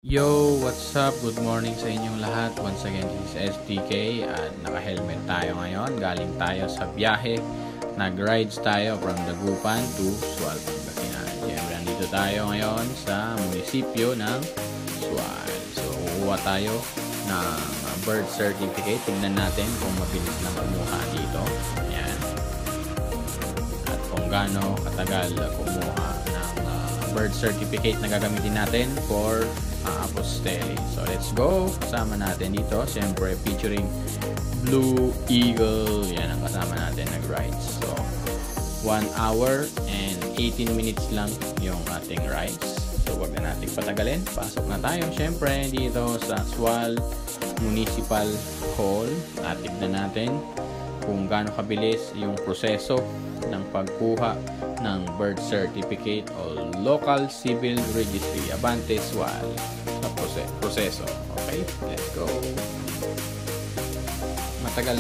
Yo, what's up? Good morning sa inyong lahat. Once again, this is STK at naka-helmet tayo ngayon. Galing tayo sa biyahe. Nag-rides tayo from Dagupan to Sual, Pangasinan. Siyempre, nandito tayo ngayon sa munisipyo ng Sual. So, kukuha tayo ng birth certificate. Tignan natin kung mabilis na kumuha dito. Ayan. At kung gaano katagal kumuha ng birth certificate na gagamitin natin for apostille. So let's go. Kasama natin dito, siyempre featuring Blue Eagle. Yan ang kasama natin nag-rides. So 1 hour and 18 minutes lang yung ating rides. So wag na natin patagalin. Pasok na tayo siyempre dito sa Sual Municipal Hall. At tignan natin kung gaano kabilis yung proseso ng pagkuha ng birth certificate o local civil registry. Abante Sual na proseso. Okay, let's go. Matagal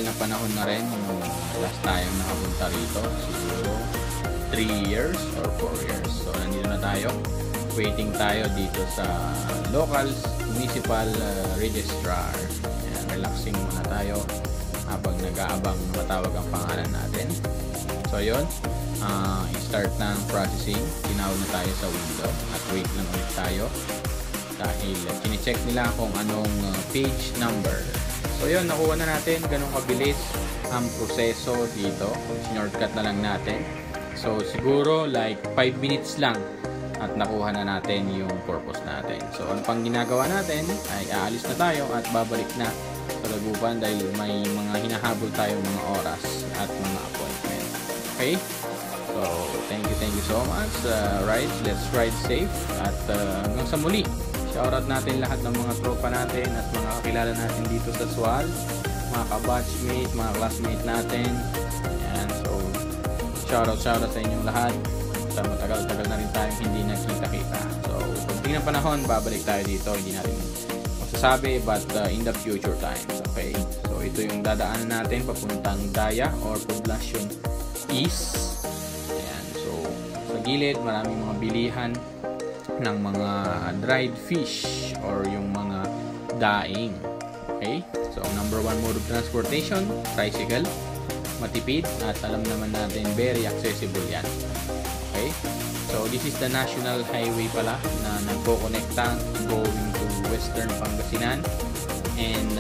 na panahon na rin yung last time nakapunta rito. Siguro 3 years or 4 years. So nandito na tayo. Waiting tayo dito sa local municipal registrar. Ayan, relaxing muna tayo habang nag-aabang matawag ang pangalan natin. So yun, i-start na ang processing. Tinawag na tayo sa window at wait lang ulit tayo dahil kine-check nila kung anong page number. So yun, nakuha na natin. Ganun kabilis ang proseso dito. Shortcut na lang natin. So siguro like 5 minutes lang at nakuha na natin yung purpose natin. So ano pang ginagawa natin ay aalis na tayo at babalik na sa Dagupan dahil may mga hinahabol tayong mga oras at mga appointment. Okay? So, thank you so much. Rides, let's ride safe. At hanggang sa muli, shoutout natin lahat ng mga tropa natin at mga kakilala natin dito sa Sual. Mga ka-batchmate, mga classmate natin. Ayan, so, shoutout sa inyong lahat. Sa matagal-tagal na rin tayong hindi nakita-kita. So, pagdating ng panahon, babalik tayo dito. Hindi natin masasabi, but in the future times. Okay? So, ito yung dadaanan natin papuntang Daya or Poblacion East. Ayan. So, sa gilid, maraming mga bilihan ng mga dried fish or yung mga daing. Okay? So, number 1 mode of transportation, tricycle. Matipid at alam naman natin, very accessible yan. Okay? So, this is the national highway pala na nagko-connecta going to Western Pangasinan and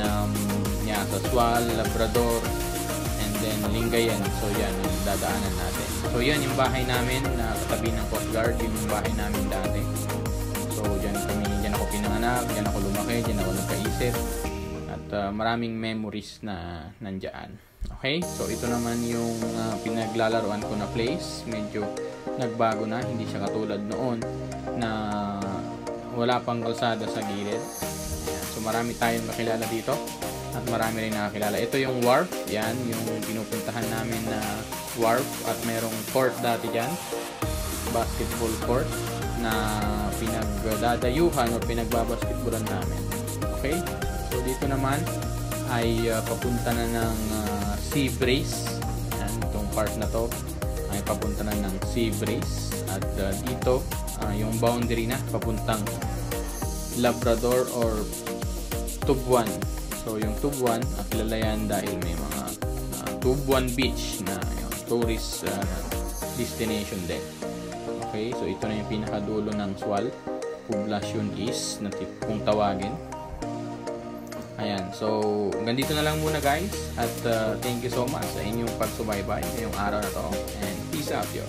sa Sual, Labrador, and then Lingayen. So, yan yung dadaanan natin. So, yan yung bahay namin na katabi ng Coast Guard. Yun yung bahay namin dati. So, dyan ako pinanganak, dyan ako lumaki, dyan ako nagkaisip. At maraming memories na nandyan. Okay? So, ito naman yung pinaglalaroan ko na place. Medyo nagbago na, hindi siya katulad noon na wala pang kalsada sa gilid. Ayan. So marami tayong nakilala dito at marami rin nakakilala. Ito yung wharf, yan yung pinupuntahan namin na wharf at merong court dati dyan, basketball court na pinagdadayuhan o pinagbabasketballan namin. Okay, so dito naman ay papunta na ng Sea Breeze. Yan, itong part na to ay papunta na ng Sea Breeze at dito yung boundary na papuntang Labrador or Tubuan. So yung Tubuan kilala yan dahil may mga Tubuan Beach na yung tourist destination din. Okay, so ito na yung pinakadulo ng Sual, Poblacion East na kung tawagin. Ayan, so ganito na lang muna guys at thank you so much sa inyong pagsubaybay ngayong araw na to and peace out yo.